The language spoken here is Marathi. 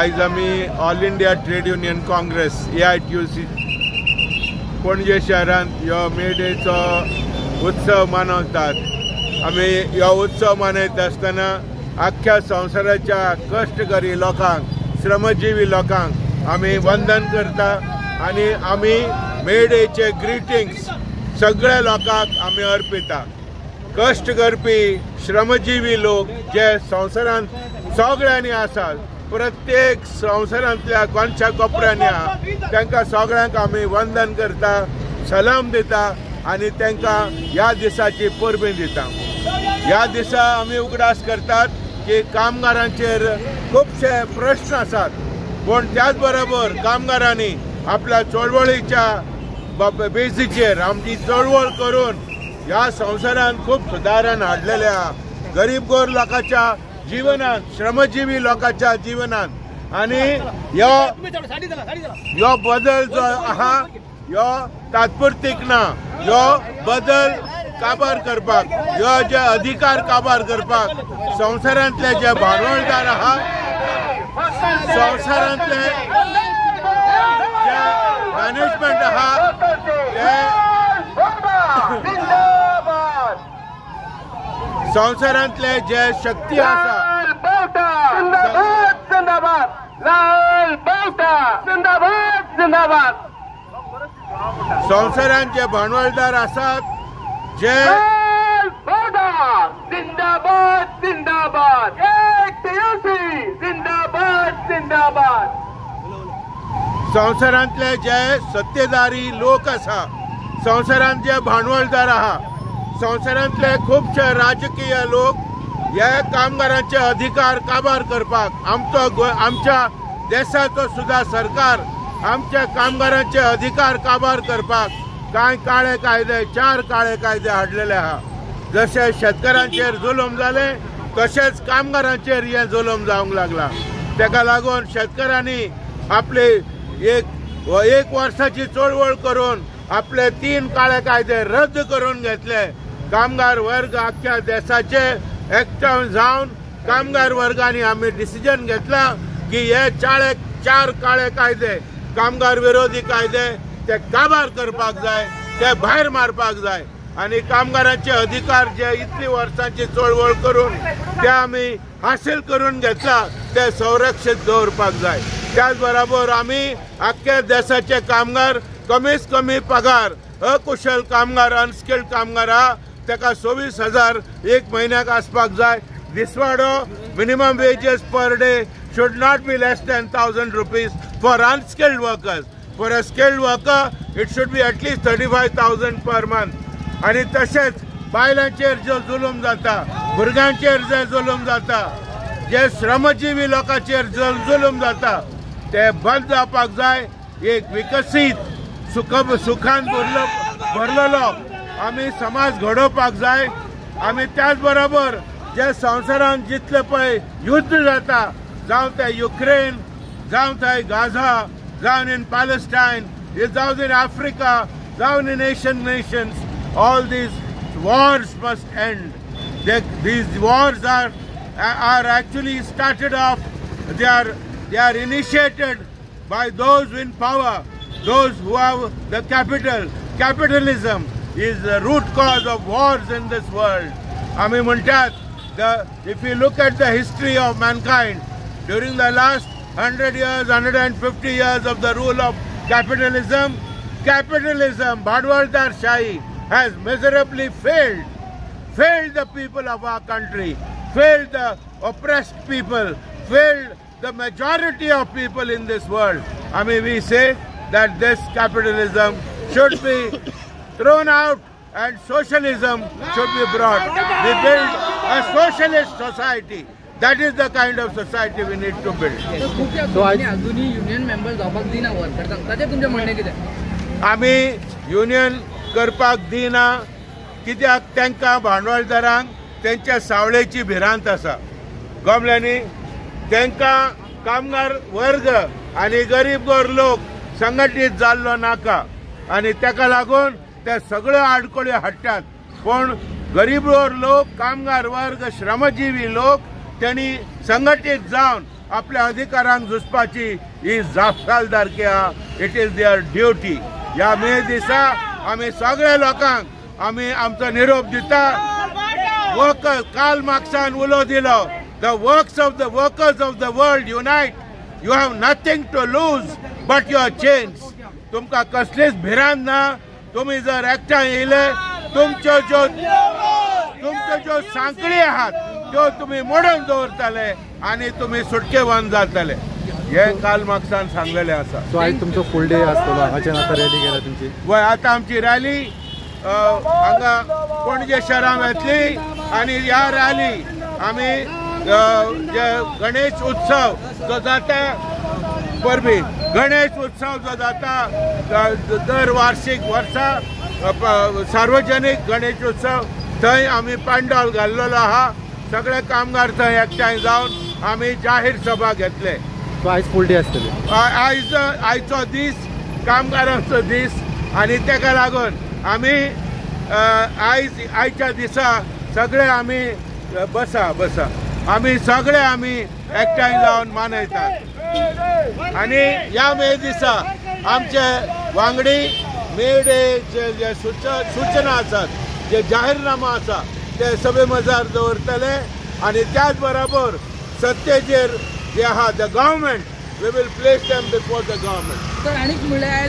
आज आम्ही all India trade union Congress AITUC पणजे शहरांत ह्यो मे डेचो उत्सव मनयतात। आम्ही ह्यो उत्सव मनयता आसतना आख्ख्या संवसाराच्या कश्टकरी लोकांक, श्रमजीवी लोकांक आम्ही वंदन करता आणि आम्ही मे डेचे ग्रिटिंग्स सगळ्या लोकांक आम्ही अर्पिता। कष्ट करपी श्रमजीवी लोक जे संवसारांत सगळ्यांनी आसात, प्रत्येक संवसारांतल्या कोणच्या कोपऱ्यांनी आहा तांकां सगळ्यांक आमी वंदन करता, सलाम दिता आणि तांकां ह्या दिसाची परबीं दिता। ह्या दिसा आमी उगडास करतात की कामगारांचेर खूबशे प्रश्न आसात, पण त्याच बरोबर कामगारांनी आपल्या चळवळीच्या बेसीचेर आमची चळवळ करून ह्या संवसारांत खूब सुदारण हाडलेले आहा। गरीब गोर लोकांच्या जीवनात, श्रमजीवी लोकांच्या जीवनात आणि ह्यो बदल जो आहा ह्यो तात्पुरतीक ना, ह्यो बदल काबार करपाक, ह्यो जे अधिकार काबार करपाक संवसारांतले जे भांडवलदार आहा, संवसारांतले जे मॅनेजमेंट आहा ते संवसारांतले जे शक्ती आसा, संवसारांत जे भांडवलदार आसात जे संवसारांतले जे सत्तेधारी लोक आसा, संवसारांत जे भांडवलदार आहा, संवसारांतले खूबशे राजकीय लोक हे कामगारांचे अधिकार काबार करपाक, आमच्या देशाचो सुद्धा सरकार आमच्या कामगारांचे अधिकार काबार करपाक कांय काळे कायदे, 4 काळे कायदे हाडलेले आहा। जशे शेतकारांचेर जुलूम जाले तशेंच कामगारांचेर हे जुलूम जावंक लागला। तेका लागून शेतकारांनी आपले एक वर्साची चळवळ करून आपले 3 काळे कायदे रद्द करून घेतले। कामगार वर्ग आख्ख्या देशाचे एकठांय जावन कामगार वर्गांनी आम्ही डिसिजन घेतला की हे 4 काळे कायदे, कामगार विरोधी कायदे ते काबार करपाक जाय, ते भायर मारपाक जाय आणि कामगारांचे अधिकार जे इतली वर्सांची चळवळ करून ते आम्ही हासिल करून घेतला ते संरक्षित दवरपाक जाय। त्याच बरोबर आम्ही आख्ख्या देशाचे कामगार कमीत कमी पगार, अकुशल कामगार, अनस्किल्ड कामगार आहा तेका 26,000 एक म्हयन्याक आसपाक जाय। दिसवाडो minimum wages per day should not be less than 1,000 rupees for unskilled workers. For a skilled worker, it should be at least 35,000 per month. आणि तसेच बायलांचेर जो जुलूम जाता, भुरग्यांचेर जे जुलूम जाता, जे श्रमजीवी लोकांचेर जो जुलूम जाता ते बंद जावपाक जाय। एक विकसीत सुखान भरलेलो आम्ही समाज घडोवपाक जाय। आम्ही त्याच बरोबर जे संवसारांत जितले पळय युद्ध जाता, जावं ते युक्रेन, जावं ते गाझा, जावं इन पॅलेस्टाईन, जावं इन आफ्रिका, जावं in Asian nations, all these wars must end. These wars are actually started off, they are initiated by those in power, those who have the capital. Capitalism is the root cause of wars in this world. आम्ही म्हणतात, if you look at the history of mankind during the last 100 years, 150 years of the rule of capitalism, भांडवलदार शाही has miserably failed the people of our country, failed the oppressed people, failed the majority of people in this world. I mean, we say that this capitalism should be thrown out and socialism should be brought. We build a socialist society. That is the kind of society we need to build. So आधुनी युनियन मेंबर जावपाक दिना वर्कर्सांक, ताचे तुमचे म्हणणे कितें? आमी युनियन करपाक दिना कित्याक तांकां भांडवलदारांक त्यांच्या सावळेची भिरांत आसा। गोमल्यांनी तांकां कामगार वर्ग आणि गरीब गोर लोक संघटीत जाल्लो नाका आणि ताका लागून ते सगळे आडकोळी हाडटात। पण गरीब गोर लोक, कामगार वर्ग, श्रमजीवी लोक त्यांनी संघटीत जावन आपल्या अधिकारांक झुजपाची ही जापसालदारकी आहा. It is their duty. ह्या मे दिसा आमी सगळ्या लोकांक आमी आमचो निरोप दिता. वर्कर्स कार्ल मार्क्सान उलो दिलो, the works of the workers of the world unite. You have nothing to lose but your chains. तुमका कसलीच भिरांत ना. तुम्ही जर एकठांय येयले तुमच्यो ज्यो सांकळी आहात त्यो तुम्ही मोडून दवरतले आणि तुम्ही सुटकेवान जातले. हे कार्ल मार्क्सान सांगलेले आसा. सो आज तुमचो फुल डे आसतलो. हांगाच्यान आतां रॅली गेल्या तुमची. वय आतां आमची रॅली हांगा पणजे शहरांत येतली आणि ह्या रॅली आमी जे गणेश उत्सव जो जाता परबी गणेश उत्सव जो जाता दर वार्षिक वर्सा सार्वजनीक गणेश उत्सव थंय आमी पांडॉल घाल्लेलो आहा. सगळे कामगार थंय एकठांय जावन आमी जाहीर सभा घेतले. सो आयज फुल डे आसतली. आयचो दीस कामगारांचो दीस आणि तेका लागून आमी आयच्या दिसा सगळे आमी बसा आमी सगळे आमी एकठांय जावन मनयतात. आणि ह्या मे दिसा आमचे वांगडी मे डे जे सूचना आसात, जे जाहीरनामा आसा ते सभे मजार दवरतले. आणि त्याच बरोबर सत्तेचेर जे आहा the government we will place them before the government. तर आनीक म्हणल्यार